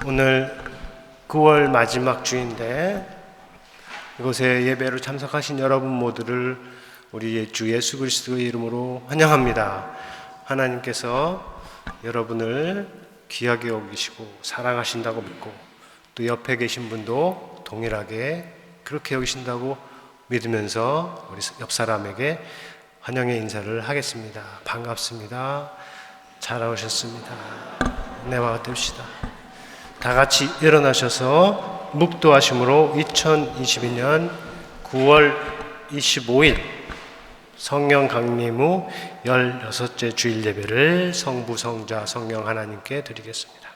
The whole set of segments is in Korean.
오늘 9월 마지막 주인데 이곳에 예배로 참석하신 여러분 모두를 우리 주 예수 그리스도의 이름으로 환영합니다. 하나님께서 여러분을 귀하게 여기시고 사랑하신다고 믿고 또 옆에 계신 분도 동일하게 그렇게 여기신다고 믿으면서 우리 옆 사람에게 환영의 인사를 하겠습니다. 반갑습니다. 잘 오셨습니다. 은혜와 됩시다. 다 같이 일어나셔서 묵도하심으로 2022년 9월 25일 성령 강림 후 16째 주일 예배를 성부, 성자, 성령 하나님께 드리겠습니다.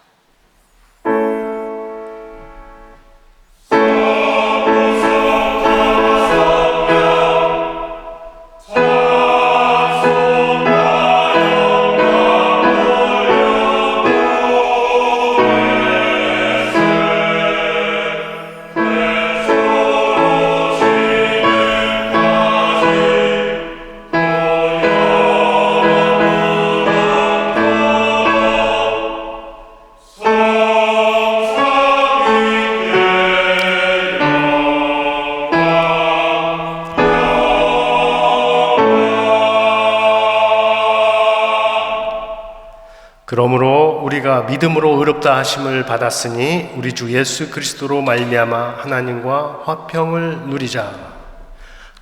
그러므로 우리가 믿음으로 의롭다 하심을 받았으니 우리 주 예수 그리스도로 말미암아 하나님과 화평을 누리자.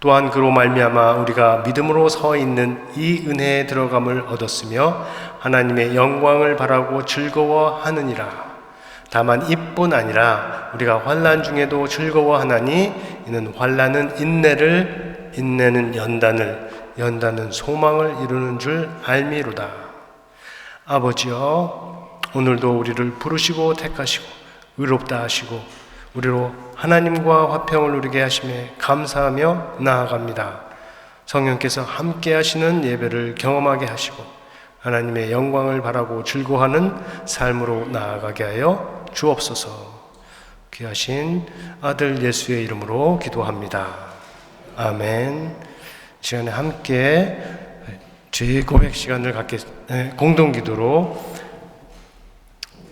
또한 그로 말미암아 우리가 믿음으로 서 있는 이 은혜에 들어감을 얻었으며 하나님의 영광을 바라고 즐거워하느니라. 다만 이뿐 아니라 우리가 환난 중에도 즐거워하나니 이는 환난은 인내를, 인내는 연단을, 연단은 소망을 이루는 줄 알미로다. 아버지여, 오늘도 우리를 부르시고 택하시고 의롭다 하시고 우리로 하나님과 화평을 누리게 하심에 감사하며 나아갑니다. 성령께서 함께 하시는 예배를 경험하게 하시고 하나님의 영광을 바라고 즐거워하는 삶으로 나아가게 하여 주옵소서. 귀하신 아들 예수의 이름으로 기도합니다. 아멘. 이 시간에 함께 죄 고백 시간을 공동기도로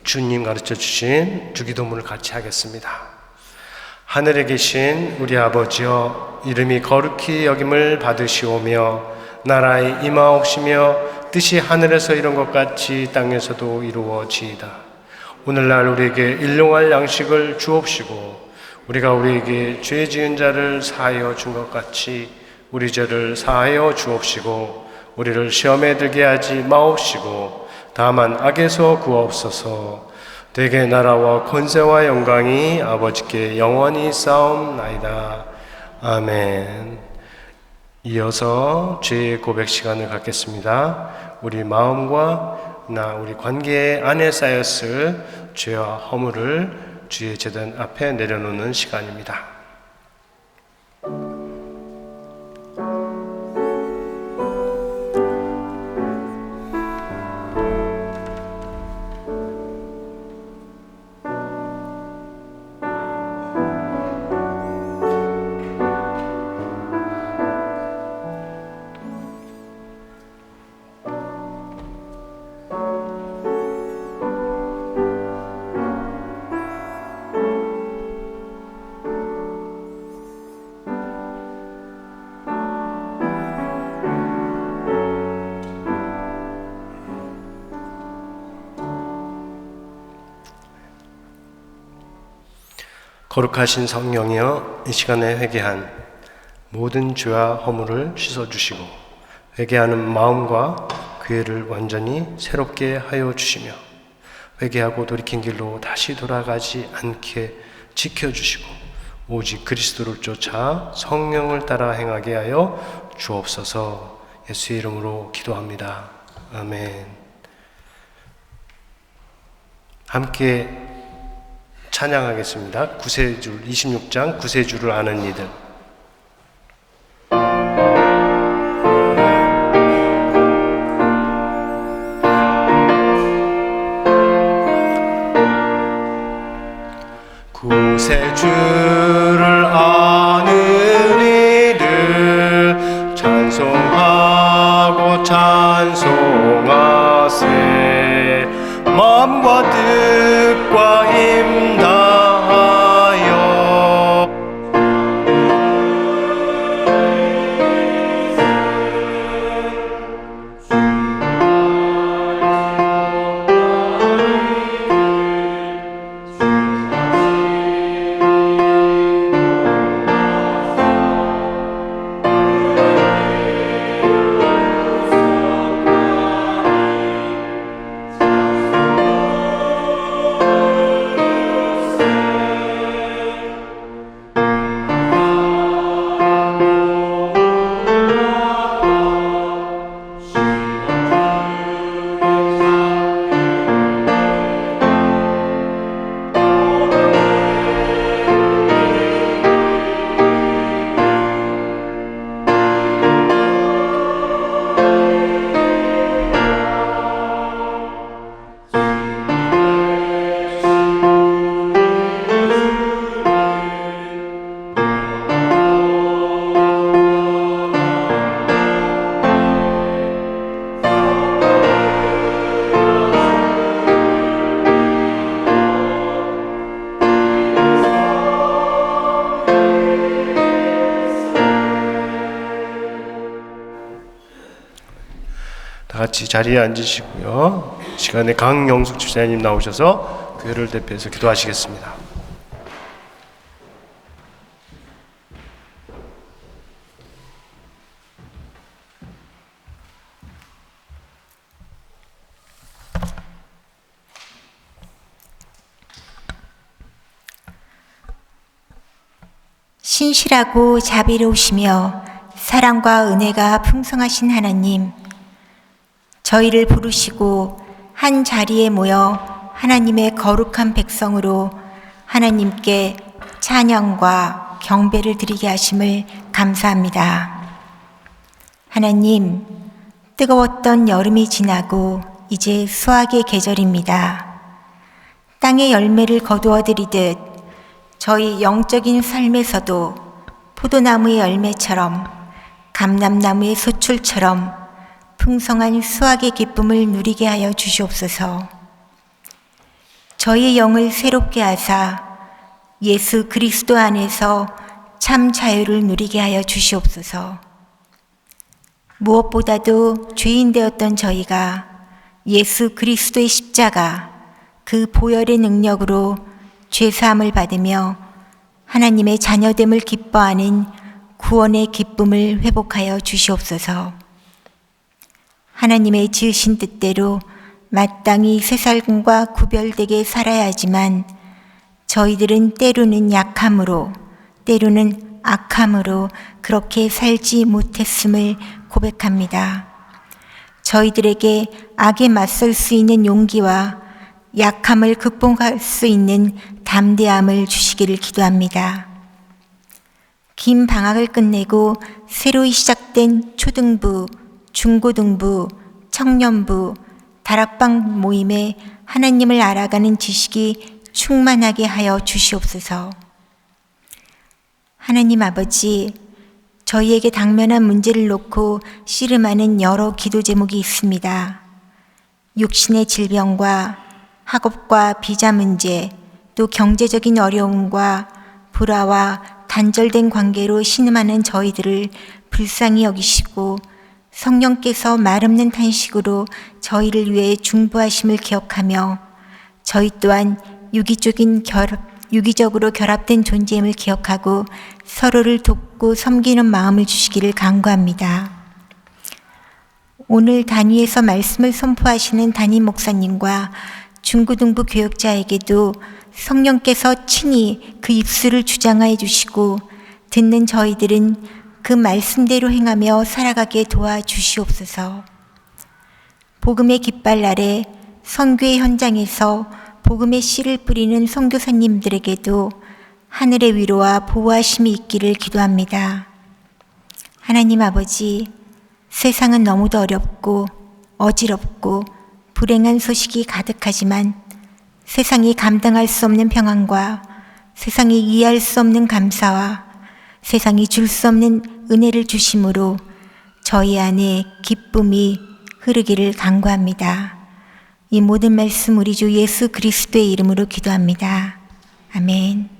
주님 가르쳐 주신 주기도문을 같이 하겠습니다. 하늘에 계신 우리 아버지여, 이름이 거룩히 여김을 받으시오며 나라의 임하옵시며 뜻이 하늘에서 이룬 것 같이 땅에서도 이루어지이다. 오늘날 우리에게 일용할 양식을 주옵시고 우리가 우리에게 죄 지은 자를 사하여 준 것 같이 우리 죄를 사하여 주옵시고 우리를 시험에 들게 하지 마옵시고 다만 악에서 구하옵소서. 되게 나라와 권세와 영광이 아버지께 영원히 쌓옵나이다. 아멘. 이어서 죄의 고백 시간을 갖겠습니다. 우리 마음과 우리 관계 안에 쌓였을 죄와 허물을 주의 제단 앞에 내려놓는 시간입니다. 거룩하신 성령이여, 이 시간에 회개한 모든 죄와 허물을 씻어주시고 회개하는 마음과 귀를 완전히 새롭게 하여 주시며 회개하고 돌이킨 길로 다시 돌아가지 않게 지켜주시고 오직 그리스도를 쫓아 성령을 따라 행하게 하여 주옵소서. 예수의 이름으로 기도합니다. 아멘. 함께 찬양하겠습니다. 구세줄 26장 구세주를 아는 이들. 구세주를 아는 이들 찬송하고 찬송하세. 마음과 뜻과 같이 자리에 앉으시고요. 시간에 강영숙 집사님 나오셔서 교회를 대표해서 기도하시겠습니다. 신실하고 자비로우시며 사랑과 은혜가 풍성하신 하나님, 저희를 부르시고 한 자리에 모여 하나님의 거룩한 백성으로 하나님께 찬양과 경배를 드리게 하심을 감사합니다. 하나님, 뜨거웠던 여름이 지나고 이제 수확의 계절입니다. 땅의 열매를 거두어 드리듯 저희 영적인 삶에서도 포도나무의 열매처럼 감람나무의 소출처럼 풍성한 수확의 기쁨을 누리게 하여 주시옵소서. 저희의 영을 새롭게 하사 예수 그리스도 안에서 참 자유를 누리게 하여 주시옵소서. 무엇보다도 죄인 되었던 저희가 예수 그리스도의 십자가 그 보혈의 능력으로 죄사함을 받으며 하나님의 자녀됨을 기뻐하는 구원의 기쁨을 회복하여 주시옵소서. 하나님의 지으신 뜻대로 마땅히 새 삶과 구별되게 살아야 하지만 저희들은 때로는 약함으로 때로는 악함으로 그렇게 살지 못했음을 고백합니다. 저희들에게 악에 맞설 수 있는 용기와 약함을 극복할 수 있는 담대함을 주시기를 기도합니다. 긴 방학을 끝내고 새로 시작된 초등부, 중고등부, 청년부, 다락방 모임에 하나님을 알아가는 지식이 충만하게 하여 주시옵소서. 하나님 아버지, 저희에게 당면한 문제를 놓고 씨름하는 여러 기도 제목이 있습니다. 육신의 질병과 학업과 비자 문제, 또 경제적인 어려움과 불화와 단절된 관계로 신음하는 저희들을 불쌍히 여기시고 성령께서 말없는 탄식으로 저희를 위해 중보하심을 기억하며 저희 또한 유기적으로 결합된 존재임을 기억하고 서로를 돕고 섬기는 마음을 주시기를 간구합니다. 오늘 단위에서 말씀을 선포하시는 담임 목사님과 중고등부 교역자에게도 성령께서 친히 그 입술을 주장하여 주시고 듣는 저희들은 그 말씀대로 행하며 살아가게 도와주시옵소서. 복음의 깃발 아래 선교의 현장에서 복음의 씨를 뿌리는 선교사님들에게도 하늘의 위로와 보호하심이 있기를 기도합니다. 하나님 아버지, 세상은 너무도 어렵고 어지럽고 불행한 소식이 가득하지만 세상이 감당할 수 없는 평안과 세상이 이해할 수 없는 감사와 세상이 줄 수 없는 은혜를 주심으로 저희 안에 기쁨이 흐르기를 간구합니다. 이 모든 말씀 우리 주 예수 그리스도의 이름으로 기도합니다. 아멘.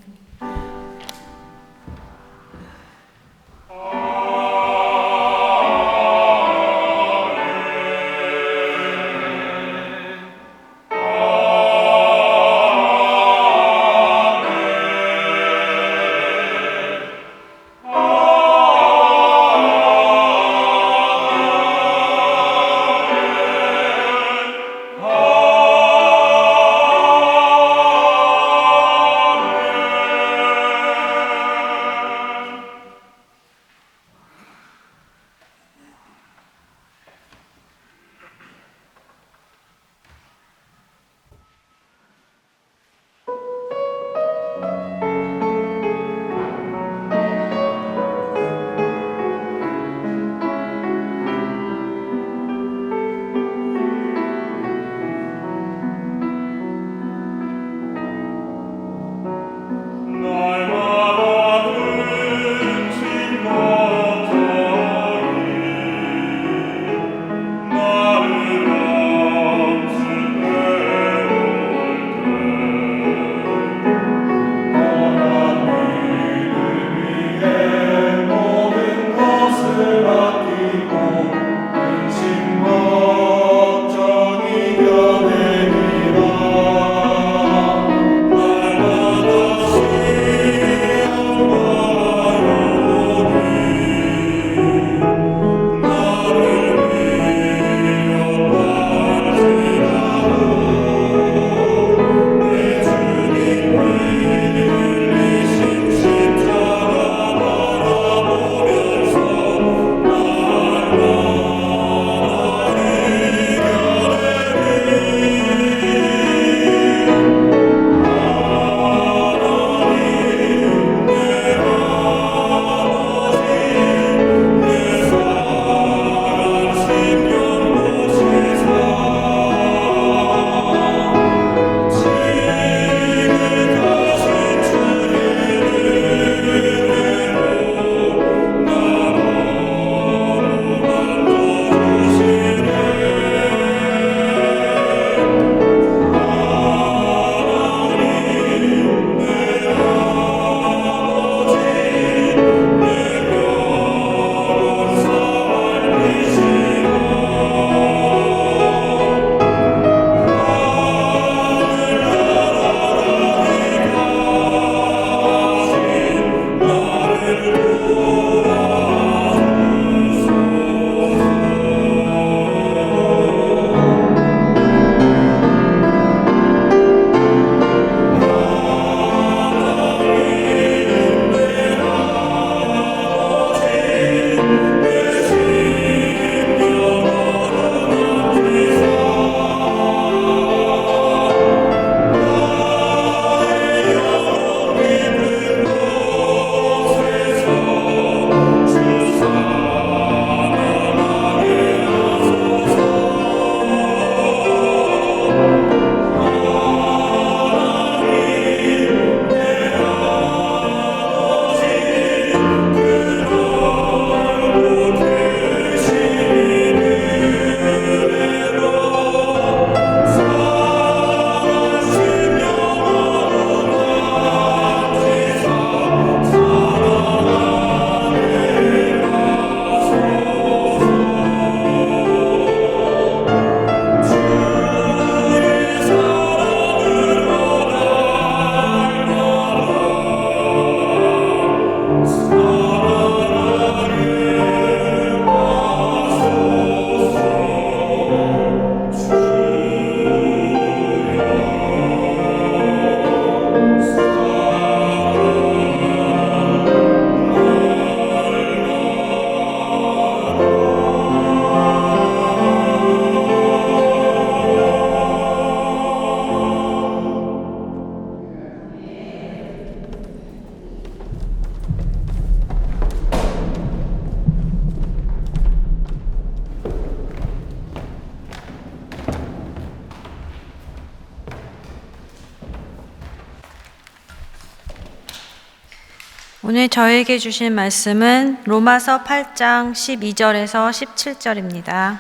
오늘 저에게 주신 말씀은 로마서 8장 12절에서 17절입니다.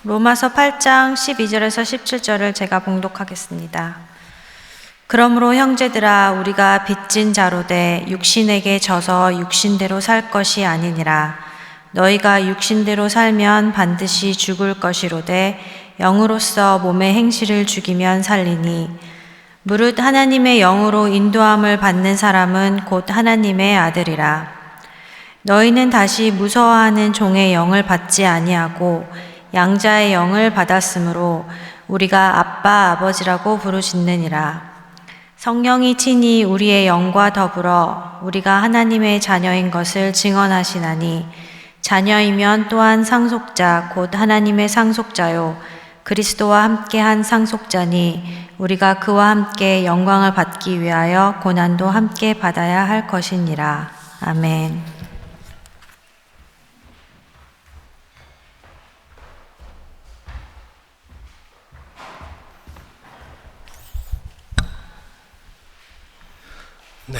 로마서 8장 12절에서 17절을 제가 봉독하겠습니다. 그러므로 형제들아, 우리가 빚진 자로되 육신에게 져서 육신대로 살 것이 아니니라. 너희가 육신대로 살면 반드시 죽을 것이로되 영으로서 몸의 행실을 죽이면 살리니, 무릇 하나님의 영으로 인도함을 받는 사람은 곧 하나님의 아들이라. 너희는 다시 무서워하는 종의 영을 받지 아니하고 양자의 영을 받았으므로 우리가 아빠 아버지라고 부르짖느니라. 성령이 친히 우리의 영과 더불어 우리가 하나님의 자녀인 것을 증언하시나니, 자녀이면 또한 상속자 곧 하나님의 상속자요 그리스도와 함께한 상속자니, 우리가 그와 함께 영광을 받기 위하여 고난도 함께 받아야 할 것이니라. 아멘. 네,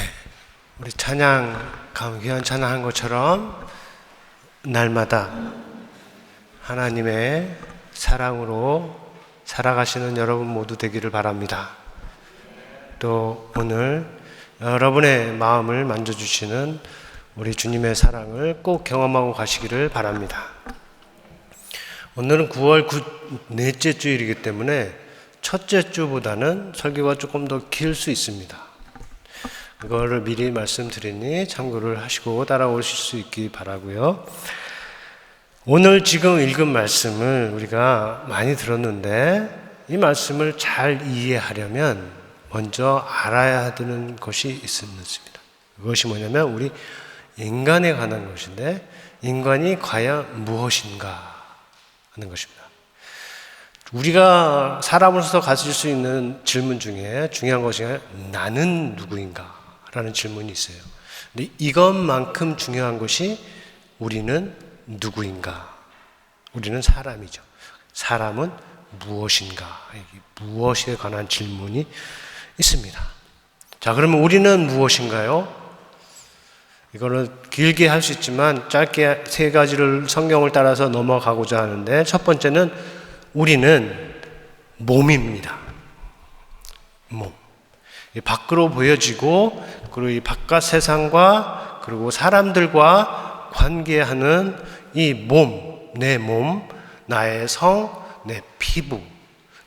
우리 귀한 찬양한 것처럼 날마다 하나님의 사랑으로 살아가시는 여러분 모두 되기를 바랍니다. 또 오늘 여러분의 마음을 만져주시는 우리 주님의 사랑을 꼭 경험하고 가시기를 바랍니다. 오늘은 9월 넷째 주일이기 때문에 첫째 주보다는 설교가 조금 더 길 수 있습니다. 그거를 미리 말씀드리니 참고를 하시고 따라오실 수 있기 바라고요. 오늘 지금 읽은 말씀을 우리가 많이 들었는데, 이 말씀을 잘 이해하려면 먼저 알아야 되는 것이 있습니다. 그것이 뭐냐면 우리 인간에 관한 것인데, 인간이 과연 무엇인가 하는 것입니다. 우리가 사람으로서 가질 수 있는 질문 중에 중요한 것이 나는 누구인가 라는 질문이 있어요. 근데 이것만큼 중요한 것이 우리는 누구인가? 우리는 사람이죠. 사람은 무엇인가? 무엇에 관한 질문이 있습니다. 자, 그러면 우리는 무엇인가요? 이거는 길게 할 수 있지만 짧게 세 가지를 성경을 따라서 넘어가고자 하는데, 첫 번째는 우리는 몸입니다. 몸. 밖으로 보여지고, 그리고 이 바깥 세상과 그리고 사람들과 관계하는 이 몸, 내 몸, 나의 성, 내 피부,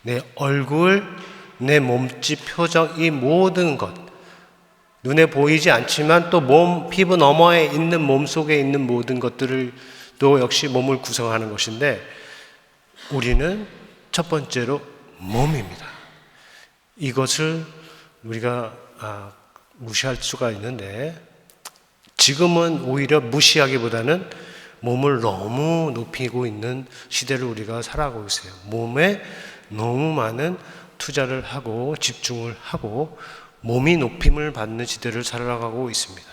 내 얼굴, 내 몸집, 표정, 이 모든 것, 눈에 보이지 않지만 또 몸, 피부 너머에 있는 몸 속에 있는 모든 것들을 또 역시 몸을 구성하는 것인데, 우리는 첫 번째로 몸입니다. 이것을 우리가 무시할 수가 있는데, 지금은 오히려 무시하기보다는 몸을 너무 높이고 있는 시대를 우리가 살아가고 있어요. 몸에 너무 많은 투자를 하고 집중을 하고 몸이 높임을 받는 시대를 살아가고 있습니다.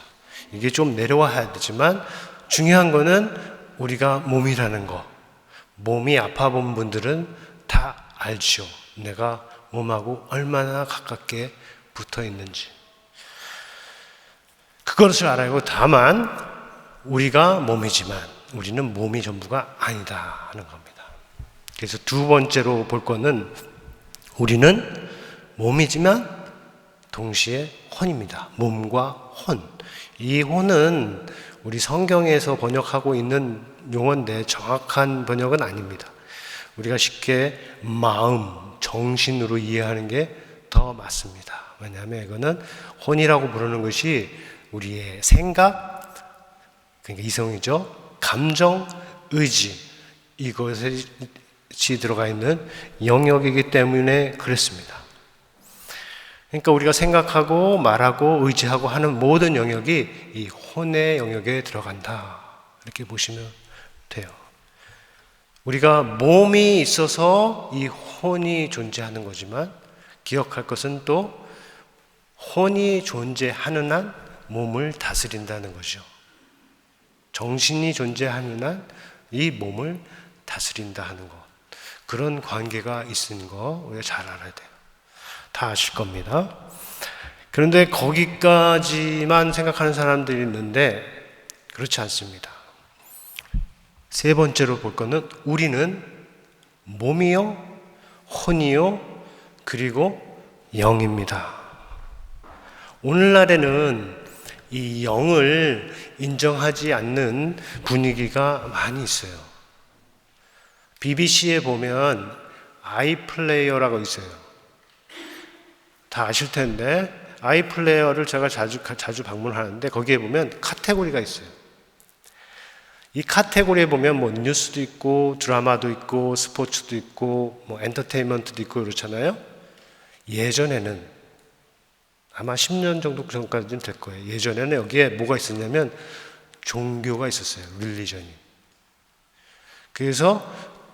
이게 좀 내려와야 되지만 중요한 거는 우리가 몸이라는 거. 몸이 아파본 분들은 다 알죠. 내가 몸하고 얼마나 가깝게 붙어 있는지. 그것을 알아야 하고, 다만 우리가 몸이지만 우리는 몸이 전부가 아니다 하는 겁니다. 그래서 두 번째로 볼 거는 우리는 몸이지만 동시에 혼입니다. 몸과 혼. 이 혼은 우리 성경에서 번역하고 있는 용어인데 정확한 번역은 아닙니다. 우리가 쉽게 마음, 정신으로 이해하는 게 더 맞습니다. 왜냐하면 이거는 혼이라고 부르는 것이 우리의 생각, 그러니까 이성이죠. 감정, 의지, 이것이 들어가 있는 영역이기 때문에 그렇습니다. 그러니까 우리가 생각하고 말하고 의지하고 하는 모든 영역이 이 혼의 영역에 들어간다, 이렇게 보시면 돼요. 우리가 몸이 있어서 이 혼이 존재하는 거지만 기억할 것은 또 혼이 존재하는 한 몸을 다스린다는 거죠. 정신이 존재하는 한 이 몸을 다스린다 하는 것, 그런 관계가 있는 거 우리가 잘 알아야 돼요. 다 아실 겁니다. 그런데 거기까지만 생각하는 사람들이 있는데 그렇지 않습니다. 세 번째로 볼 것은 우리는 몸이요, 혼이요, 그리고 영입니다. 오늘날에는 이 영을 인정하지 않는 분위기가 많이 있어요. BBC에 보면 아이플레이어라고 있어요. 다 아실 텐데 아이플레이어를 제가 자주 방문하는데 거기에 보면 카테고리가 있어요. 이 카테고리에 보면 뭐 뉴스도 있고 드라마도 있고 스포츠도 있고 뭐 엔터테인먼트도 있고 그렇잖아요. 예전에는 아마 10년 정도 전까지는 될 거예요. 예전에는 여기에 뭐가 있었냐면 종교가 있었어요. 릴리전이. 그래서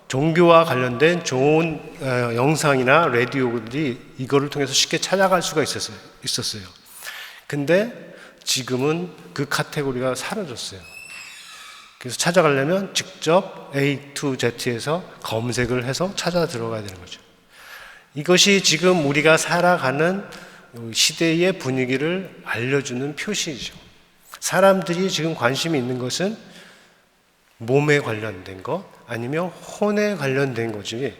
종교와 관련된 좋은 영상이나 라디오들이 이거를 통해서 쉽게 찾아갈 수가 있었어요. 근데 지금은 그 카테고리가 사라졌어요. 그래서 찾아가려면 직접 A to Z에서 검색을 해서 찾아 들어가야 되는 거죠. 이것이 지금 우리가 살아가는 시대의 분위기를 알려주는 표시이죠. 사람들이 지금 관심이 있는 것은 몸에 관련된 것 아니면 혼에 관련된 거지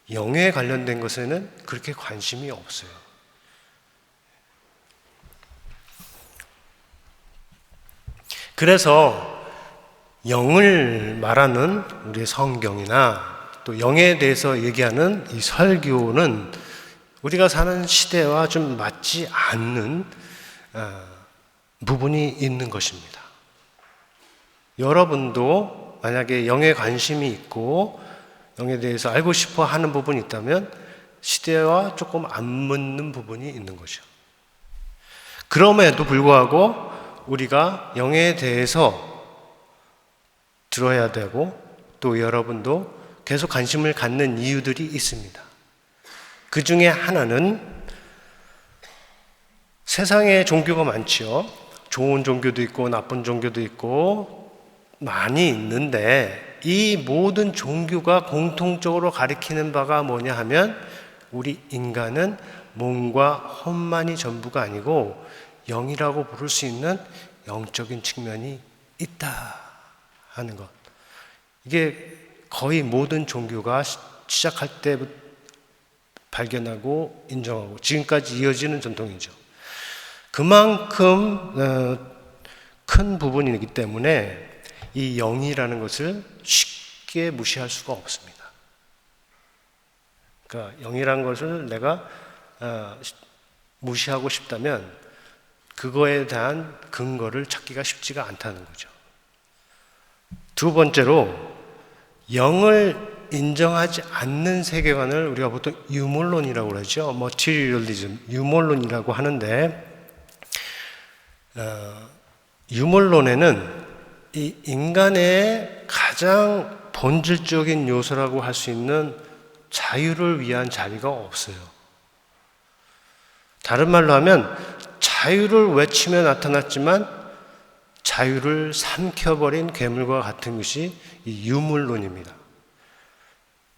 영에 관련된 것에는 그렇게 관심이 없어요. 그래서 영을 말하는 우리의 성경이나 또 영에 대해서 얘기하는 이 설교는 우리가 사는 시대와 좀 맞지 않는 부분이 있는 것입니다. 여러분도 만약에 영에 관심이 있고 영에 대해서 알고 싶어 하는 부분이 있다면 시대와 조금 안 맞는 부분이 있는 거죠. 그럼에도 불구하고 우리가 영에 대해서 들어야 되고 또 여러분도 계속 관심을 갖는 이유들이 있습니다. 그 중에 하나는 세상에 종교가 많지요. 좋은 종교도 있고 나쁜 종교도 있고 많이 있는데 이 모든 종교가 공통적으로 가리키는 바가 뭐냐 하면 우리 인간은 몸과 혼만이 전부가 아니고 영이라고 부를 수 있는 영적인 측면이 있다 하는 것. 이게 거의 모든 종교가 시작할 때부터 발견하고 인정하고 지금까지 이어지는 전통이죠. 그만큼 큰 부분이기 때문에 이 영이라는 것을 쉽게 무시할 수가 없습니다. 그러니까 영이라는 것을 내가 무시하고 싶다면 그거에 대한 근거를 찾기가 쉽지가 않다는 거죠. 두 번째로 영을 인정하지 않는 세계관을 우리가 보통 유물론이라고 그러죠. 머티리얼리즘, 유물론이라고 하는데 유물론에는 이 인간의 가장 본질적인 요소라고 할 수 있는 자유를 위한 자비가 없어요. 다른 말로 하면 자유를 외치며 나타났지만 자유를 삼켜버린 괴물과 같은 것이 이 유물론입니다.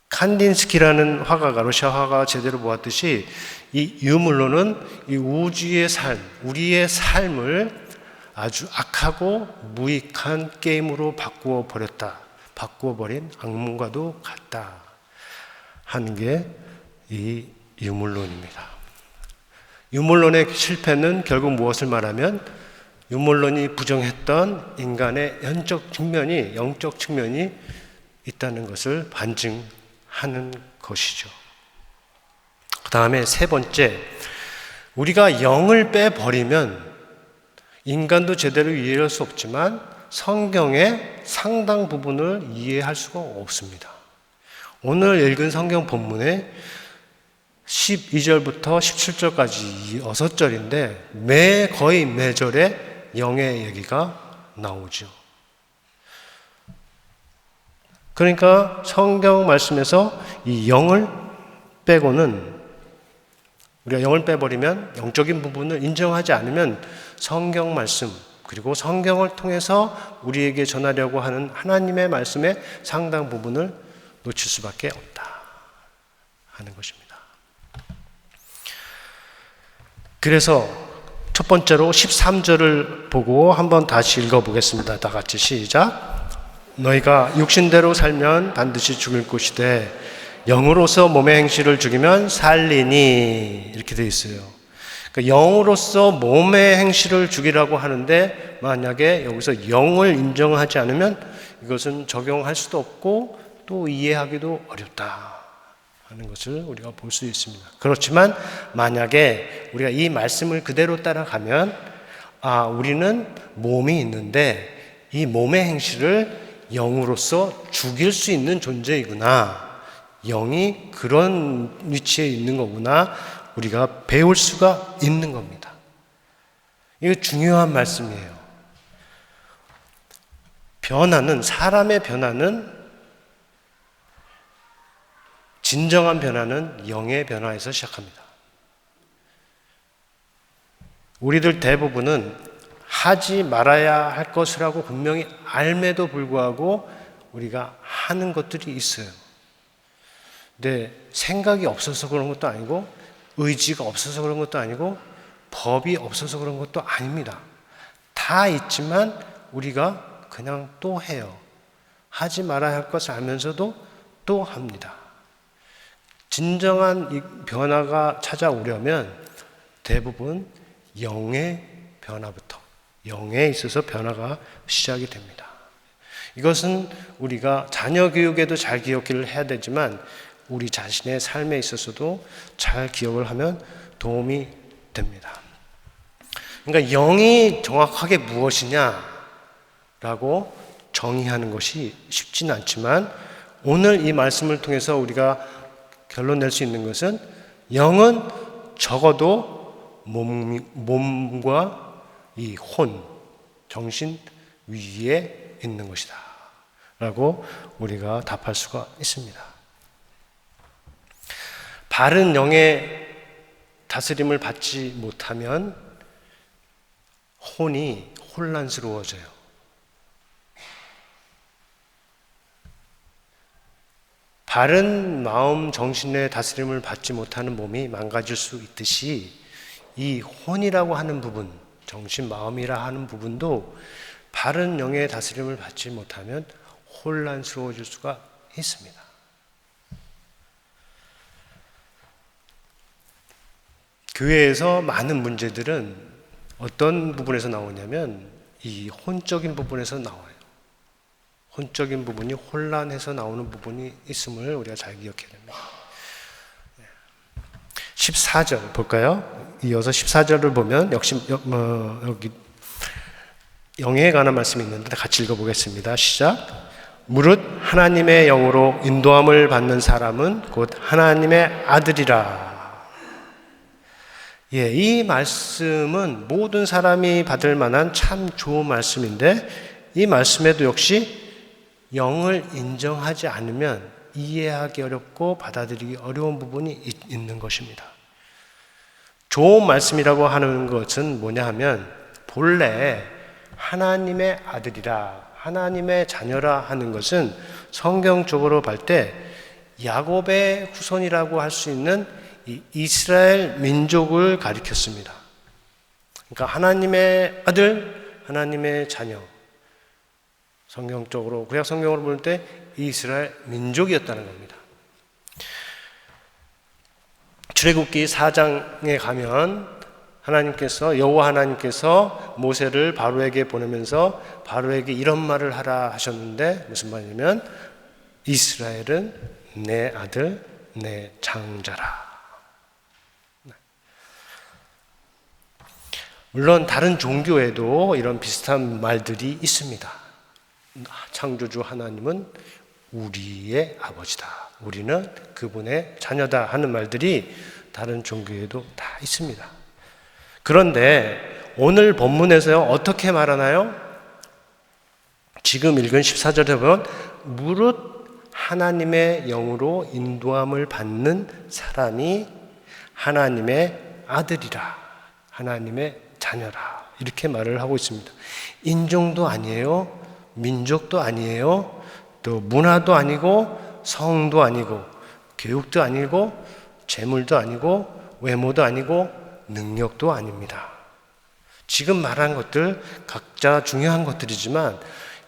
칸딘스키라는 화가가 러시아 화가가 제대로 보았듯이 이 유물론은 이 우주의 삶, 우리의 삶을 아주 악하고 무익한 게임으로 바꾸어버린 악몽과도 같다 하는 게 이 유물론입니다. 유물론의 실패는 결국 무엇을 말하면 유물론이 부정했던 인간의 영적 측면이 있다는 것을 반증하는 것이죠. 그 다음에 세 번째, 우리가 영을 빼버리면 인간도 제대로 이해할 수 없지만 성경의 상당 부분을 이해할 수가 없습니다. 오늘 읽은 성경 본문에 12절부터 17절까지 6절인데 거의 매절에 영의 얘기가 나오죠. 그러니까 성경 말씀에서 이 영을 빼고는 우리가 영을 빼버리면 영적인 부분을 인정하지 않으면 성경 말씀 그리고 성경을 통해서 우리에게 전하려고 하는 하나님의 말씀의 상당 부분을 놓칠 수밖에 없다 하는 것입니다. 그래서 첫 번째로 13절을 보고 한번 다시 읽어보겠습니다. 다 같이 시작. 너희가 육신대로 살면 반드시 죽을 것이되 영으로서 몸의 행실을 죽이면 살리니, 이렇게 되어 있어요. 그러니까 영으로서 몸의 행실을 죽이라고 하는데, 만약에 여기서 영을 인정하지 않으면 이것은 적용할 수도 없고 또 이해하기도 어렵다 하는 것을 우리가 볼 수 있습니다. 그렇지만 만약에 우리가 이 말씀을 그대로 따라가면, 우리는 몸이 있는데 이 몸의 행실을 영으로서 죽일 수 있는 존재이구나, 영이 그런 위치에 있는 거구나, 우리가 배울 수가 있는 겁니다. 이거 중요한 말씀이에요. 사람의 변화는, 진정한 변화는 영의 변화에서 시작합니다. 우리들 대부분은 하지 말아야 할 것이라고 분명히 알매도 불구하고 우리가 하는 것들이 있어요. 근데 생각이 없어서 그런 것도 아니고, 의지가 없어서 그런 것도 아니고, 법이 없어서 그런 것도 아닙니다. 다 있지만 우리가 그냥 또 해요. 하지 말아야 할 것을 알면서도 또 합니다. 진정한 이 변화가 찾아오려면 대부분 영의 변화부터, 영에 있어서 변화가 시작이 됩니다. 이것은 우리가 자녀 교육에도 잘 기억을 해야 되지만 우리 자신의 삶에 있어서도 잘 기억을 하면 도움이 됩니다. 그러니까 영이 정확하게 무엇이냐라고 정의하는 것이 쉽지는 않지만, 오늘 이 말씀을 통해서 우리가 결론 낼 수 있는 것은, 영은 적어도 몸과 이 혼, 정신 위에 있는 것이다 라고 우리가 답할 수가 있습니다. 바른 영의 다스림을 받지 못하면 혼이 혼란스러워져요. 바른 마음, 정신의 다스림을 받지 못하는 몸이 망가질 수 있듯이, 이 혼이라고 하는 부분, 정신, 마음이라 하는 부분도 바른 영의 다스림을 받지 못하면 혼란스러워질 수가 있습니다. 교회에서 많은 문제들은 어떤 부분에서 나오냐면 이 혼적인 부분에서 나와요. 혼적인 부분이 혼란해서 나오는 부분이 있음을 우리가 잘 기억해야 됩니다. 14절 볼까요? 이어서 14절을 보면 역시 여기 영에 관한 말씀이 있는데 같이 읽어보겠습니다. 시작. 무릇 하나님의 영으로 인도함을 받는 사람은 곧 하나님의 아들이라. 이 말씀은 모든 사람이 받을 만한 참 좋은 말씀인데, 이 말씀에도 역시 영을 인정하지 않으면 이해하기 어렵고 받아들이기 어려운 부분이 있는 것입니다. 좋은 말씀이라고 하는 것은 뭐냐 하면, 본래 하나님의 아들이라, 하나님의 자녀라 하는 것은 성경적으로 볼 때 야곱의 후손이라고 할 수 있는 이 이스라엘 민족을 가리켰습니다. 그러니까 하나님의 아들, 하나님의 자녀. 성경적으로, 구약 성경으로 볼 때 이스라엘 민족이었다는 겁니다. 출애굽기 4장에 가면 여호와 하나님께서 모세를 바로에게 보내면서 바로에게 이런 말을 하라 하셨는데, 무슨 말이냐면 이스라엘은 내 아들, 내 장자라. 물론 다른 종교에도 이런 비슷한 말들이 있습니다. 창조주 하나님은 우리의 아버지다, 우리는 그분의 자녀다 하는 말들이 다른 종교에도 다 있습니다. 그런데 오늘 본문에서 어떻게 말하나요? 지금 읽은 14절에 보면 무릇 하나님의 영으로 인도함을 받는 사람이 하나님의 아들이라, 하나님의 자녀라, 이렇게 말을 하고 있습니다. 인종도 아니에요, 민족도 아니에요, 또 문화도 아니고 성도 아니고 교육도 아니고 재물도 아니고 외모도 아니고 능력도 아닙니다. 지금 말한 것들 각자 중요한 것들이지만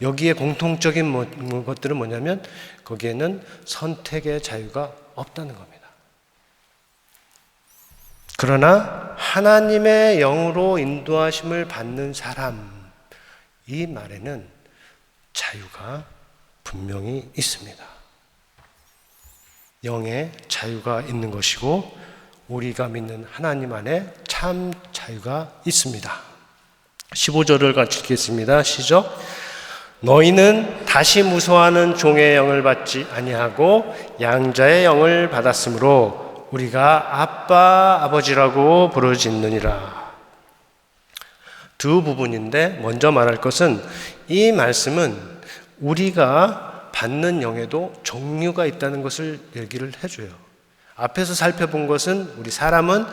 여기에 공통적인 것들은 뭐냐면 거기에는 선택의 자유가 없다는 겁니다. 그러나 하나님의 영으로 인도하심을 받는 사람, 이 말에는 자유가 분명히 있습니다. 영의 자유가 있는 것이고 우리가 믿는 하나님 안에 참 자유가 있습니다. 15절을 같이 읽겠습니다. 시작. 너희는 다시 무서워하는 종의 영을 받지 아니하고 양자의 영을 받았으므로 우리가 아빠 아버지라고 부르짖느니라. 두 부분인데 먼저 말할 것은 이 말씀은 우리가 받는 영에도 종류가 있다는 것을 얘기를 해줘요. 앞에서 살펴본 것은 우리 사람은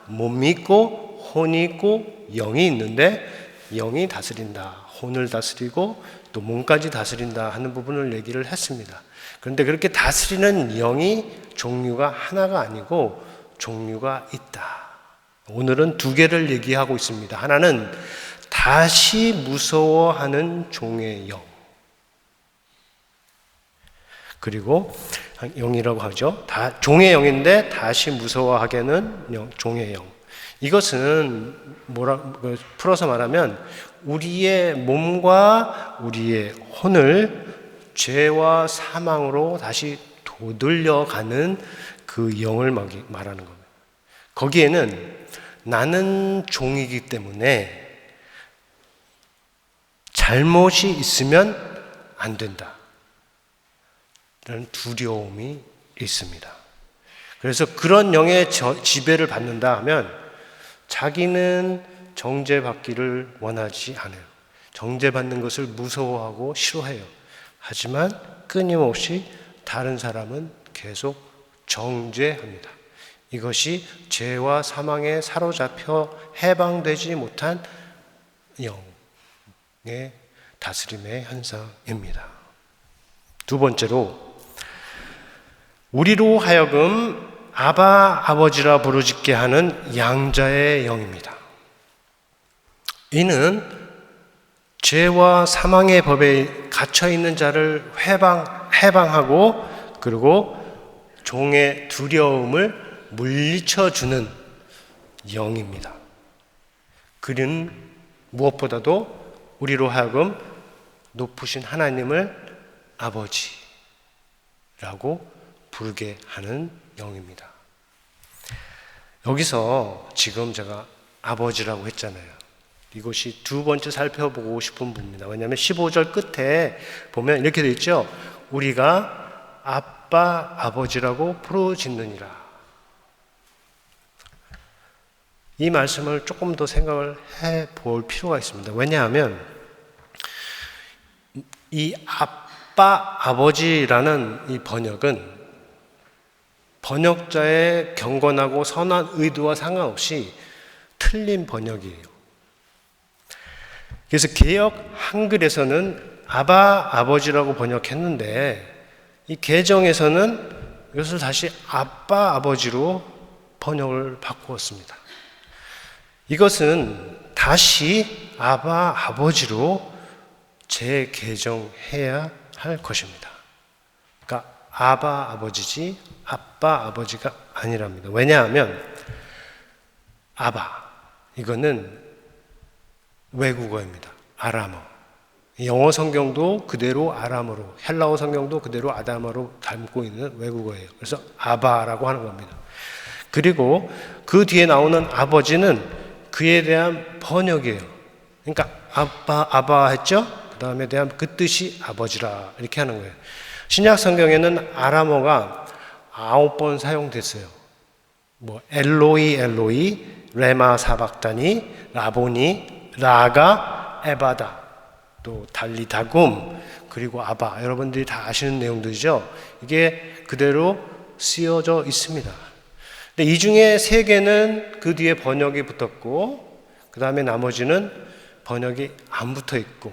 몸이 있고 혼이 있고 영이 있는데 영이 다스린다. 혼을 다스리고 또 몸까지 다스린다 하는 부분을 얘기를 했습니다. 그런데 그렇게 다스리는 영이 종류가 하나가 아니고 종류가 있다. 오늘은 두 개를 얘기하고 있습니다. 하나는 다시 무서워하는 종의 영. 그리고 영이라고 하죠. 종의 영인데 다시 무서워하게는 종의 영. 이것은 풀어서 말하면 우리의 몸과 우리의 혼을 죄와 사망으로 다시 도들려가는 그 영을 말하는 겁니다. 거기에는 나는 종이기 때문에 잘못이 있으면 안 된다 라는 두려움이 있습니다. 그래서 그런 영의 지배를 받는다 하면 자기는 정죄받기를 원하지 않아요. 정죄받는 것을 무서워하고 싫어해요. 하지만 끊임없이 다른 사람은 계속 정죄합니다. 이것이 죄와 사망에 사로잡혀 해방되지 못한 영의 다스림의 현상입니다. 두 번째로 우리로 하여금 아바 아버지라 부르짖게 하는 양자의 영입니다. 이는 죄와 사망의 법에 갇혀 있는 자를 해방하고 그리고 종의 두려움을 물리쳐 주는 영입니다. 그는 무엇보다도 우리로 하여금 높으신 하나님을 아버지라고 부르게 하는 영입니다. 여기서 지금 제가 아버지라고 했잖아요. 이것이 두 번째 살펴보고 싶은 부분입니다. 왜냐하면 15절 끝에 보면 이렇게 되어 있죠. 우리가 아빠 아버지라고 부르짖느니라. 이 말씀을 조금 더 생각을 해볼 필요가 있습니다. 왜냐하면 이 아빠 아버지라는 이 번역은 번역자의 경건하고 선한 의도와 상관없이 틀린 번역이에요. 그래서 개역 한글에서는 아바 아버지라고 번역했는데 이 개정에서는 이것을 다시 아빠 아버지로 번역을 바꾸었습니다. 이것은 다시 아바 아버지로 재개정해야 할 것입니다. 그러니까 아바 아버지지 아빠 아버지가 아니랍니다. 왜냐하면 아바 이거는 외국어입니다. 아람어. 영어 성경도 그대로 아람어로, 헬라어 성경도 그대로 아담어로 담고 있는 외국어예요. 그래서 아바라고 하는 겁니다. 그리고 그 뒤에 나오는 아버지는 그에 대한 번역이에요. 그러니까 아바 했죠? 그 다음에 대한 그 뜻이 아버지라 이렇게 하는 거예요. 신약 성경에는 아람어가 9번 사용됐어요. 엘로이, 레마 사박다니, 라보니, 라가, 에바다, 또 달리다굼, 그리고 아바. 여러분들이 다 아시는 내용들이죠. 이게 그대로 쓰여져 있습니다. 근데 이 중에 3개는 그 뒤에 번역이 붙었고, 그 다음에 나머지는 번역이 안 붙어 있고,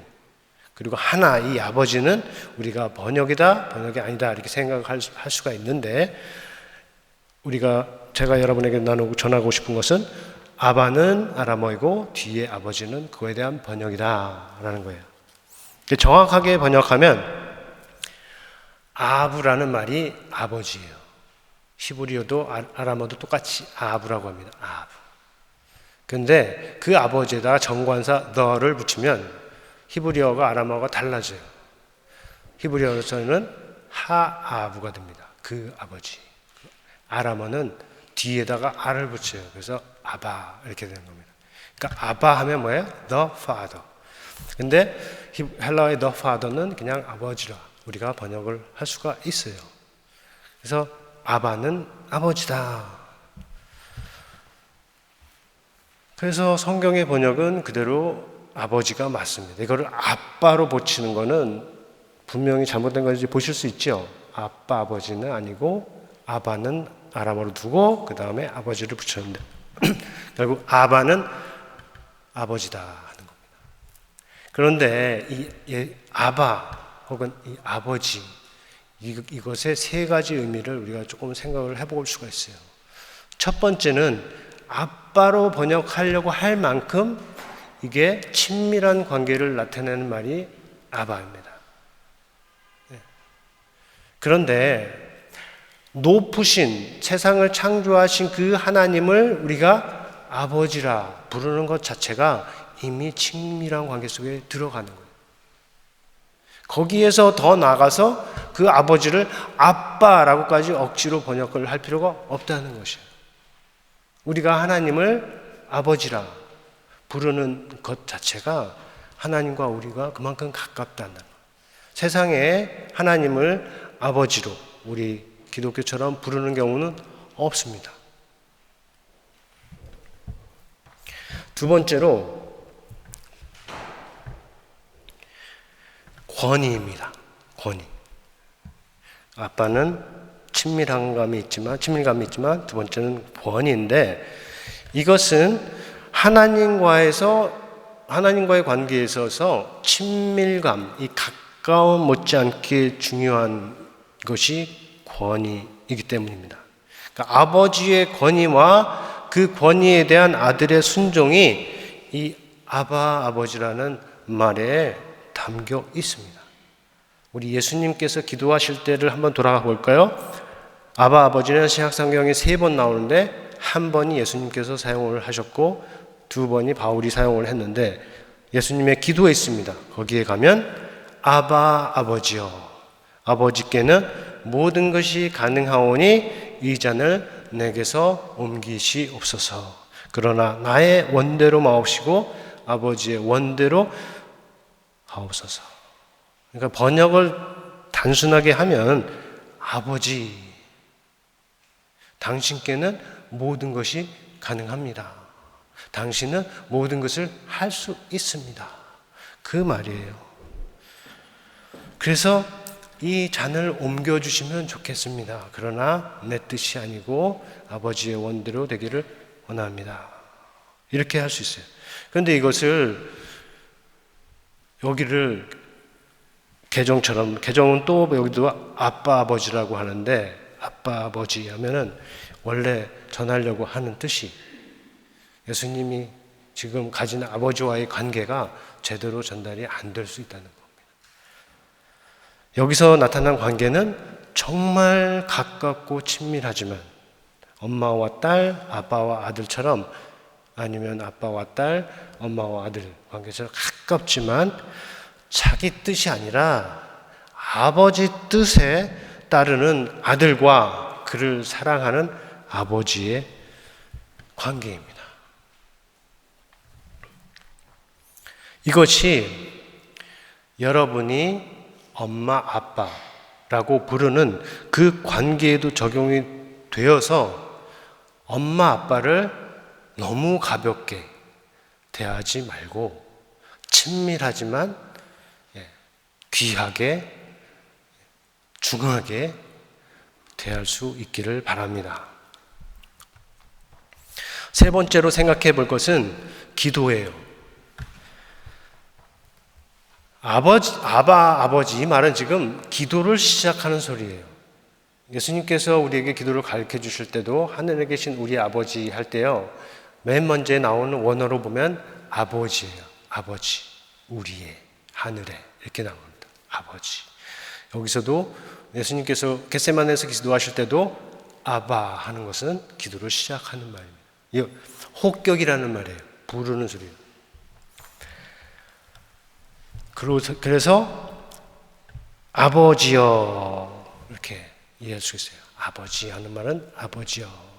그리고 하나, 이 아버지는 우리가 번역이다, 번역이 아니다 이렇게 생각할 수가 있는데 제가 여러분에게 전하고 싶은 것은 아바는 아람어이고 뒤에 아버지는 그거에 대한 번역이다라는 거예요. 정확하게 번역하면 아부라는 말이 아버지예요. 히브리어도 아람어도 똑같이 아부라고 합니다. 아부. 근데 그 아버지에다가 정관사 the를 붙이면 히브리어가 아람어가 달라져요. 히브리어에서는 하아부가 됩니다. 그 아버지. 아람어는 뒤에다가 아를 붙여요. 그래서 아바 이렇게 되는 겁니다. 그러니까 아바 하면 뭐예요? The Father. 근데 헬라어의 The Father는 그냥 아버지라 우리가 번역을 할 수가 있어요. 그래서 아바는 아버지다. 그래서 성경의 번역은 그대로 아버지가 맞습니다. 이거를 아빠로 붙이는 거는 분명히 잘못된 건지 보실 수 있죠. 아빠 아버지는 아니고 아바는 아람어로 두고 그 다음에 아버지를 붙였는데 결국 아바는 아버지다 하는 겁니다. 그런데 이 아바 혹은 이 아버지 이것의 세 가지 의미를 우리가 조금 생각을 해볼 수가 있어요. 첫 번째는 아빠로 번역하려고 할 만큼 이게 친밀한 관계를 나타내는 말이 아바입니다. 그런데 높으신 세상을 창조하신 그 하나님을 우리가 아버지라 부르는 것 자체가 이미 친밀한 관계 속에 들어가는 거예요. 거기에서 더 나아가서 그 아버지를 아빠라고까지 억지로 번역을 할 필요가 없다는 것이에요. 우리가 하나님을 아버지라 부르는 것 자체가 하나님과 우리가 그만큼 가깝다는 거예요. 세상에 하나님을 아버지로 우리 기독교처럼 부르는 경우는 없습니다. 두 번째로 권위입니다. 권위. 아빠는 친밀감이 있지만 두 번째는 권위인데 이것은 하나님과의 관계에 있어서 친밀감, 이 가까움 못지않게 중요한 것이 권위이기 때문입니다. 그러니까 아버지의 권위와 그 권위에 대한 아들의 순종이 이 아바 아버지라는 말에 담겨 있습니다. 우리 예수님께서 기도하실 때를 한번 돌아가 볼까요? 아바 아버지는 신약성경에 3번 나오는데 한 번이 예수님께서 사용을 하셨고 2번이 바울이 사용을 했는데 예수님의 기도에 있습니다. 거기에 가면 아바 아버지여 아버지께는 모든 것이 가능하오니 이 잔을 내게서 옮기시옵소서. 그러나 나의 원대로 마옵시고 아버지의 원대로 하옵소서. 그러니까 번역을 단순하게 하면 아버지 당신께는 모든 것이 가능합니다. 당신은 모든 것을 할 수 있습니다. 그 말이에요. 그래서 이 잔을 옮겨주시면 좋겠습니다. 그러나 내 뜻이 아니고 아버지의 원대로 되기를 원합니다. 이렇게 할 수 있어요. 그런데 이것을 여기를 개정은 또 여기도 아빠 아버지라고 하는데 아빠 아버지 하면은 원래 전하려고 하는 뜻이 예수님이 지금 가진 아버지와의 관계가 제대로 전달이 안 될 수 있다는 겁니다. 여기서 나타난 관계는 정말 가깝고 친밀하지만 엄마와 딸, 아빠와 아들처럼 아니면 아빠와 딸, 엄마와 아들 관계처럼 가깝지만 자기 뜻이 아니라 아버지 뜻에 따르는 아들과 그를 사랑하는 아버지의 관계입니다. 이것이 여러분이 엄마, 아빠라고 부르는 그 관계에도 적용이 되어서 엄마, 아빠를 너무 가볍게 대하지 말고 친밀하지만 귀하게, 중하게 대할 수 있기를 바랍니다. 세 번째로 생각해 볼 것은 기도예요. 아버지 이 말은 지금 기도를 시작하는 소리예요. 예수님께서 우리에게 기도를 가르쳐 주실 때도 하늘에 계신 우리 아버지 할 때요. 맨 먼저 나오는 원어로 보면 아버지예요. 아버지, 우리의 하늘에 이렇게 나옵니다. 아버지. 여기서도 예수님께서 겟세마네에서 기도하실 때도 아바 하는 것은 기도를 시작하는 말입니다. 이 호격이라는 말이에요. 부르는 소리예요. 그래서 아버지여 이렇게 이해할 수 있어요. 아버지 하는 말은 아버지여.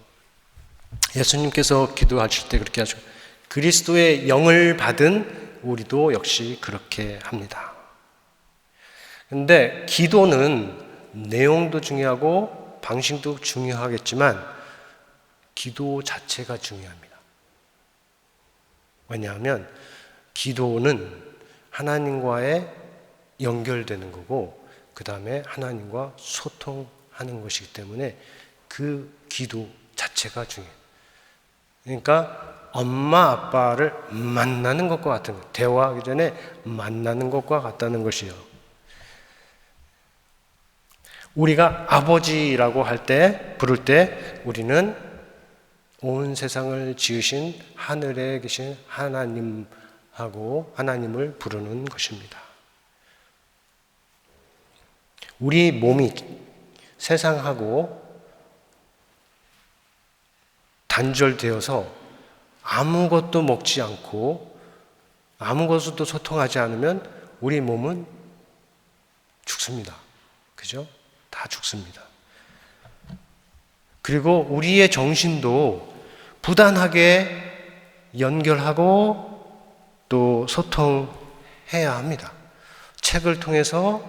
예수님께서 기도하실 때 그렇게 하시고 그리스도의 영을 받은 우리도 역시 그렇게 합니다. 근데 기도는 내용도 중요하고 방식도 중요하겠지만 기도 자체가 중요합니다. 왜냐하면 기도는 하나님과의 연결되는 거고 그 다음에 하나님과 소통하는 것이기 때문에 그 기도 자체가 중요해요. 그러니까 엄마 아빠를 만나는 것과 같은 거예요. 대화하기 전에 만나는 것과 같다는 것이요. 우리가 아버지라고 할 때, 부를 때 우리는 온 세상을 지으신 하늘에 계신 하나님하고 하나님을 부르는 것입니다. 우리 몸이 세상하고 단절되어서 아무것도 먹지 않고 아무것도 소통하지 않으면 우리 몸은 죽습니다. 그죠? 다 죽습니다. 그리고 우리의 정신도 부단하게 연결하고 또 소통해야 합니다. 책을 통해서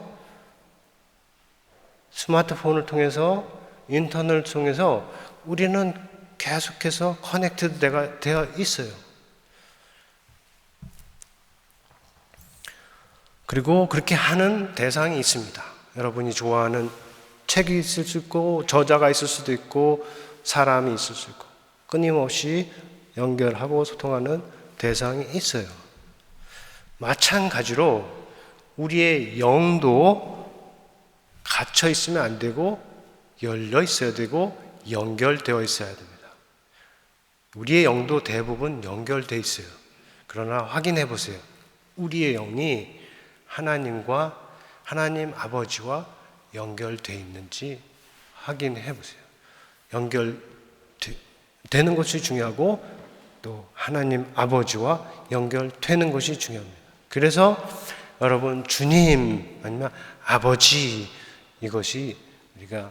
스마트폰을 통해서 인터넷을 통해서 우리는 계속해서 커넥트가 되어 있어요. 그리고 그렇게 하는 대상이 있습니다. 여러분이 좋아하는 책이 있을 수 있고 저자가 있을 수도 있고 사람이 있을 수 있고 끊임없이 연결하고 소통하는 대상이 있어요. 마찬가지로 우리의 영도 갇혀 있으면 안 되고 열려 있어야 되고 연결되어 있어야 됩니다. 우리의 영도 대부분 연결되어 있어요. 그러나 확인해 보세요. 우리의 영이 하나님과 하나님 아버지와 연결되어 있는지 확인해 보세요. 연결되는 것이 중요하고 또 하나님 아버지와 연결되는 것이 중요합니다. 그래서 여러분 주님 아니면 아버지 이것이 우리가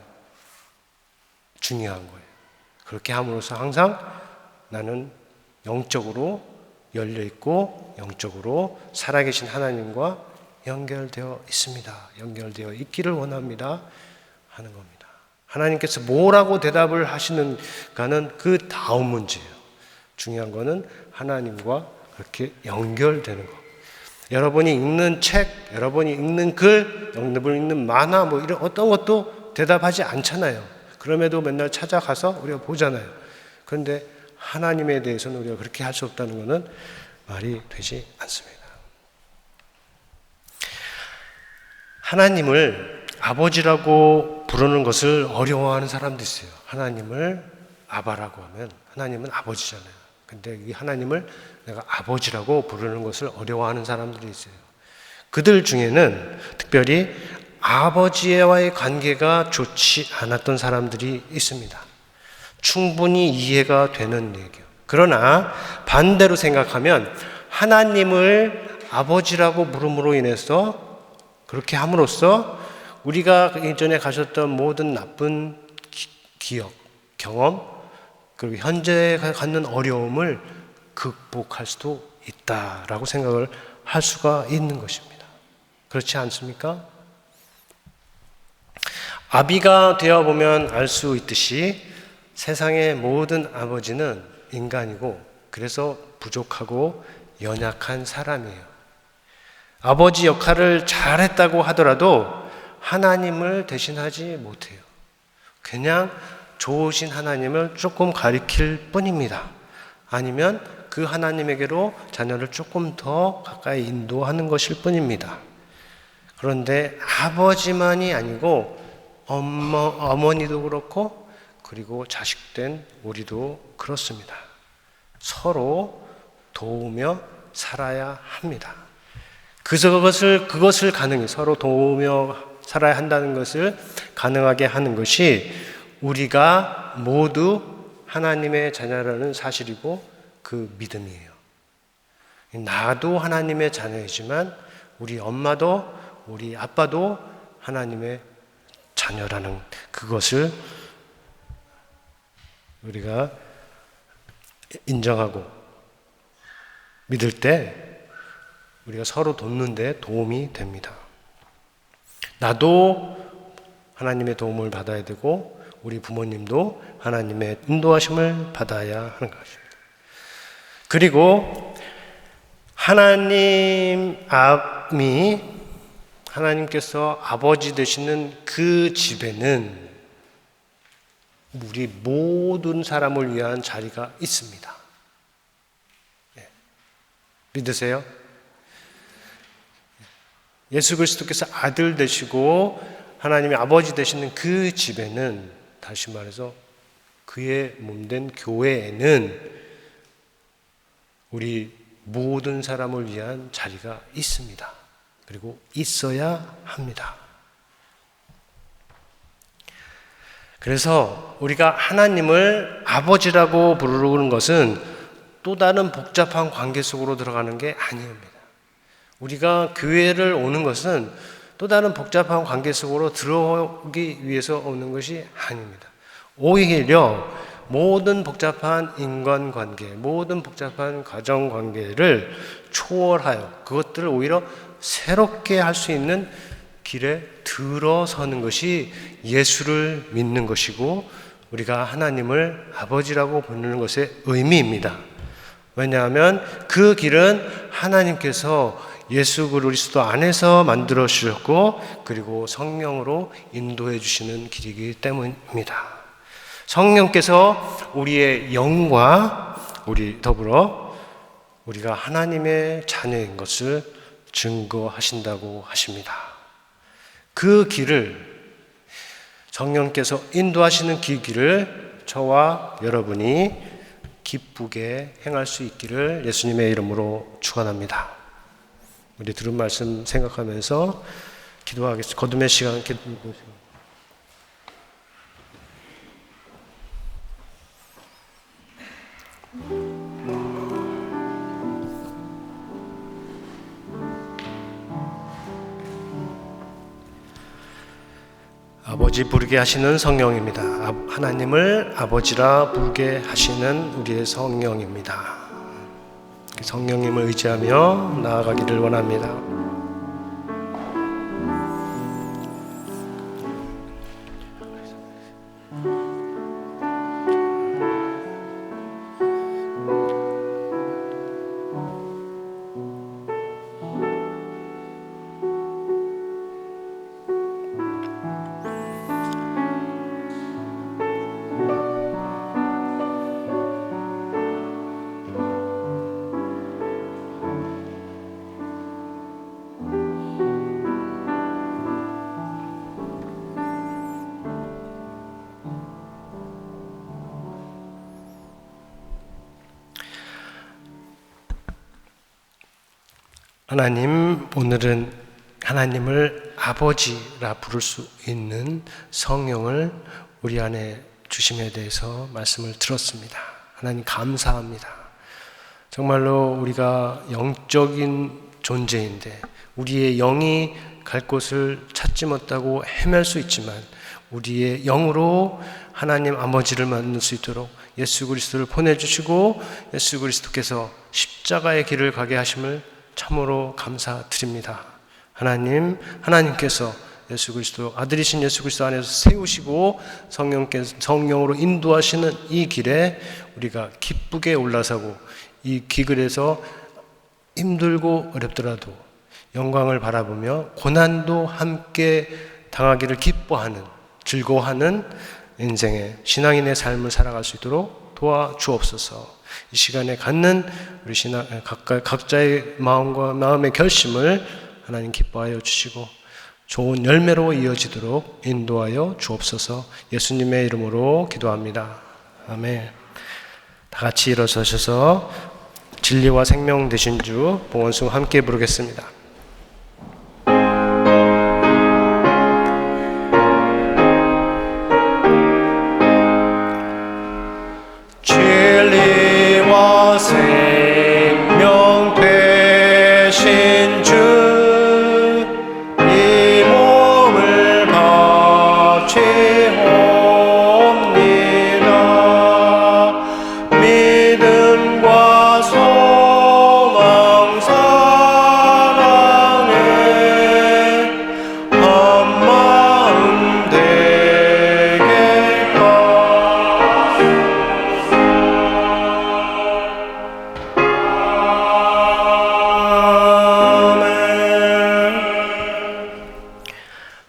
중요한 거예요. 그렇게 함으로써 항상 나는 영적으로 열려있고 영적으로 살아계신 하나님과 연결되어 있습니다. 연결되어 있기를 원합니다. 하는 겁니다. 하나님께서 뭐라고 대답을 하시는가는 그 다음 문제예요. 중요한 거는 하나님과 그렇게 연결되는 것. 여러분이 읽는 책, 여러분이 읽는 글, 여러분이 읽는 만화 뭐 이런 어떤 것도 대답하지 않잖아요. 그럼에도 맨날 찾아가서 우리가 보잖아요. 그런데 하나님에 대해서는 우리가 그렇게 할 수 없다는 것은 말이 되지 않습니다. 하나님을 아버지라고 부르는 것을 어려워하는 사람도 있어요. 하나님을 아바라고 하면 하나님은 아버지잖아요. 근데 이 하나님을 내가 아버지라고 부르는 것을 어려워하는 사람들이 있어요. 그들 중에는 특별히 아버지와의 관계가 좋지 않았던 사람들이 있습니다. 충분히 이해가 되는 얘기예요. 그러나 반대로 생각하면 하나님을 아버지라고 부름으로 인해서 그렇게 함으로써 우리가 예전에 가졌던 모든 나쁜 기억, 경험, 그리고 현재 갖는 어려움을 극복할 수도 있다라고 생각을 할 수가 있는 것입니다. 그렇지 않습니까? 아비가 되어보면 알 수 있듯이 세상의 모든 아버지는 인간이고 그래서 부족하고 연약한 사람이에요. 아버지 역할을 잘했다고 하더라도 하나님을 대신하지 못해요. 그냥 좋으신 하나님을 조금 가리킬 뿐입니다. 아니면 그 하나님에게로 자녀를 조금 더 가까이 인도하는 것일 뿐입니다. 그런데 아버지만이 아니고 어머니도 그렇고 그리고 자식된 우리도 그렇습니다. 서로 도우며 살아야 합니다. 그것을 가능히 서로 도우며 살아야 한다는 것을 가능하게 하는 것이 우리가 모두 하나님의 자녀라는 사실이고 그 믿음이에요. 나도 하나님의 자녀이지만 우리 엄마도 우리 아빠도 하나님의 자녀라는 그것을 우리가 인정하고 믿을 때 우리가 서로 돕는 데 도움이 됩니다. 나도 하나님의 도움을 받아야 되고 우리 부모님도 하나님의 인도하심을 받아야 하는 것입니다. 그리고 하나님께서 아버지 되시는 그 집에는 우리 모든 사람을 위한 자리가 있습니다. 믿으세요? 예수 그리스도께서 아들 되시고 하나님의 아버지 되시는 그 집에는, 다시 말해서 그의 몸된 교회에는 우리 모든 사람을 위한 자리가 있습니다. 그리고 있어야 합니다. 그래서 우리가 하나님을 아버지라고 부르는 것은 또 다른 복잡한 관계 속으로 들어가는 게 아닙니다. 우리가 교회를 오는 것은 또 다른 복잡한 관계 속으로 들어오기 위해서 오는 것이 아닙니다. 오히려 모든 복잡한 인간관계, 모든 복잡한 가정관계를 초월하여 그것들을 오히려 새롭게 할 수 있는 길에 들어서는 것이 예수를 믿는 것이고 우리가 하나님을 아버지라고 부르는 것의 의미입니다. 왜냐하면 그 길은 하나님께서 예수 그리스도 안에서 만들어 주셨고 그리고 성령으로 인도해 주시는 길이기 때문입니다. 성령께서 우리의 영과 더불어 우리가 하나님의 자녀인 것을 증거하신다고 하십니다. 그 길을, 성령께서 인도하시는 그 길을 저와 여러분이 기쁘게 행할 수 있기를 예수님의 이름으로 축원합니다. 우리 들은 말씀 생각하면서 기도하겠습니다. 거듭의 시간 기도하겠습니다. 아버지 부르게 하시는 성령입니다. 하나님을 아버지라 부르게 하시는 우리의 성령입니다. 성령님을 의지하며 나아가기를 원합니다. 하나님, 오늘은 하나님을 아버지라 부를 수 있는 성령을 우리 안에 주심에 대해서 말씀을 들었습니다. 하나님 감사합니다. 정말로 우리가 영적인 존재인데 우리의 영이 갈 곳을 찾지 못하고 헤맬 수 있지만 우리의 영으로 하나님 아버지를 만날 수 있도록 예수 그리스도를 보내주시고 예수 그리스도께서 십자가의 길을 가게 하심을 참으로 감사드립니다. 하나님께서 예수 그리스도 아들이신 예수 그리스도 안에서 세우시고 성령으로 인도하시는 이 길에 우리가 기쁘게 올라서고 이 길에서 힘들고 어렵더라도 영광을 바라보며 고난도 함께 당하기를 기뻐하는 즐거워하는 인생의 신앙인의 삶을 살아갈 수 있도록 도와주옵소서. 이 시간에 갖는 우리 각자의 마음의 결심을 하나님 기뻐하여 주시고 좋은 열매로 이어지도록 인도하여 주옵소서. 예수님의 이름으로 기도합니다. 아멘. 다 같이 일어서셔서 진리와 생명 되신 주 봉헌송 함께 부르겠습니다. 진리와 생명 되신 주 이 몸을 바치옵니다. 믿음과 소망 사랑에 한마음 되게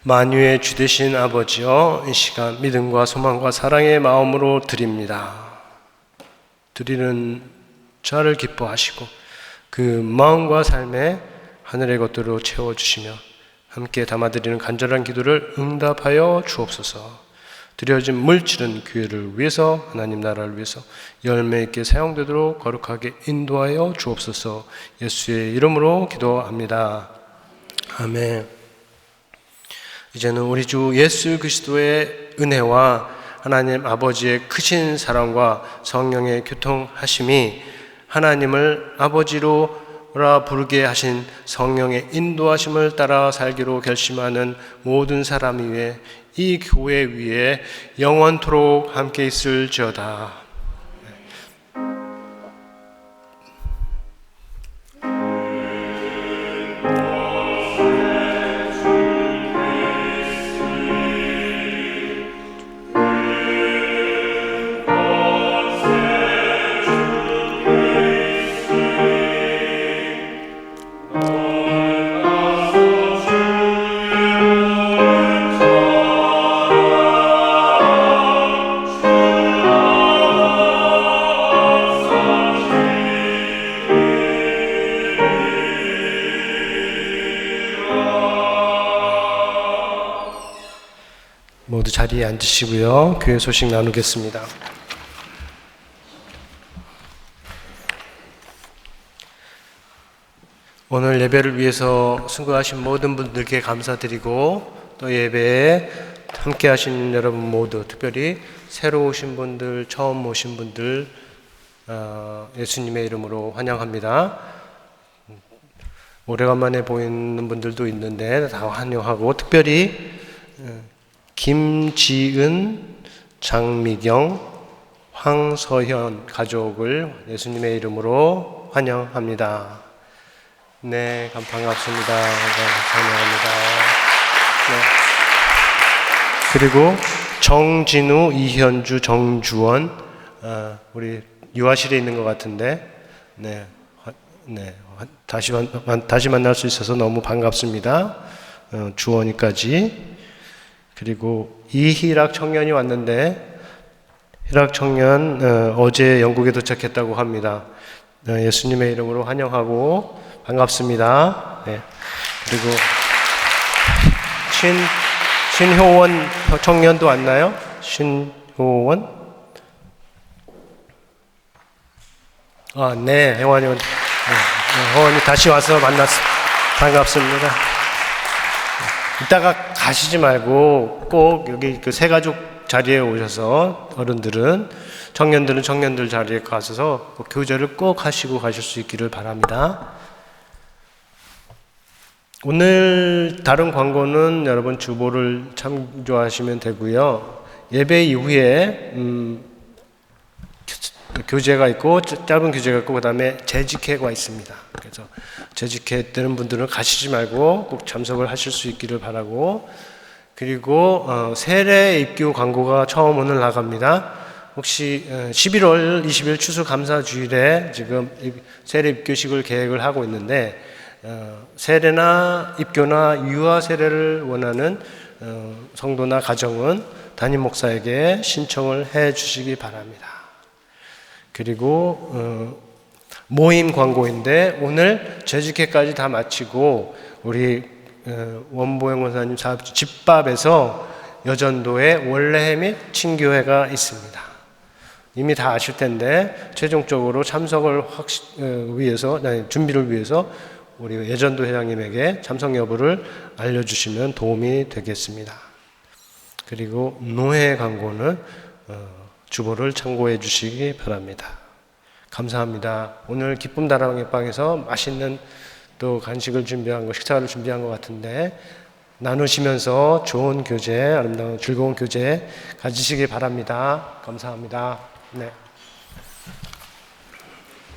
만유의 주 되신 아버지여, 이 시간 믿음과 소망과 사랑의 마음으로 드립니다. 드리는 자를 기뻐하시고 그 마음과 삶에 하늘의 것들로 채워주시며 함께 담아드리는 간절한 기도를 응답하여 주옵소서. 드려진 물질은 교회를 위해서, 하나님 나라를 위해서 열매 있게 사용되도록 거룩하게 인도하여 주옵소서. 예수의 이름으로 기도합니다. 아멘. 이제는 우리 주 예수 그리스도의 은혜와 하나님 아버지의 크신 사랑과 성령의 교통하심이 하나님을 아버지로라 부르게 하신 성령의 인도하심을 따라 살기로 결심하는 모든 사람 위에, 이 교회 위에 영원토록 함께 있을지어다. 모두 자리에 앉으시고요. 교회 소식 나누겠습니다. 오늘 예배를 위해서 수고하신 모든 분들께 감사드리고, 또 예배에 함께 하신 여러분 모두, 특별히 새로 오신 분들, 처음 오신 분들 예수님의 이름으로 환영합니다. 오래간만에 보이는 분들도 있는데 다 환영하고, 특별히 김지은, 장미경, 황서현 가족을 예수님의 이름으로 환영합니다. 네, 반갑습니다. 환영합니다. 네. 그리고 정진우, 이현주, 정주원, 우리 유아실에 있는 것 같은데, 다시 만날 수 있어서 너무 반갑습니다. 주원이까지. 그리고 이희락 청년이 왔는데, 희락 청년 어제 영국에 도착했다고 합니다. 예수님의 이름으로 환영하고 반갑습니다. 네. 그리고 신효원 청년도 왔나요? 신효원? 네, 혜원이 다시 와서 만났습니다. 반갑습니다. 이따가 가시지 말고 꼭 여기 그 새가족 자리에 오셔서, 어른들은, 청년들은 청년들 자리에 가셔서 교제를 꼭 하시고 가실 수 있기를 바랍니다. 오늘 다른 광고는 여러분 주보를 참조하시면 되고요. 예배 이후에 교재가 있고, 짧은 교재가 있고, 그 다음에 재직회가 있습니다. 그래서 재직회 되는 분들은 가시지 말고 꼭 참석을 하실 수 있기를 바라고, 그리고 세례 입교 광고가 처음 오늘 나갑니다. 혹시 11월 20일 추수감사주일에 지금 세례 입교식을 계획을 하고 있는데, 세례나 입교나 유아 세례를 원하는 성도나 가정은 담임 목사에게 신청을 해 주시기 바랍니다. 그리고 모임 광고인데, 오늘 재직회까지 다 마치고 우리 원보영 권사님 집밥에서 여전도에 원래회 및 친교회가 있습니다. 이미 다 아실 텐데 최종적으로 참석을 준비를 위해서 우리 예전도 회장님에게 참석 여부를 알려주시면 도움이 되겠습니다. 그리고 노회 광고는 주보를 참고해 주시기 바랍니다. 감사합니다. 오늘 기쁨 다락방의 방에서 맛있는 또 간식을 준비한 거, 식사를 준비한 것 같은데 나누시면서 좋은 교제, 아름다운 즐거운 교제 가지시기 바랍니다. 감사합니다. 네.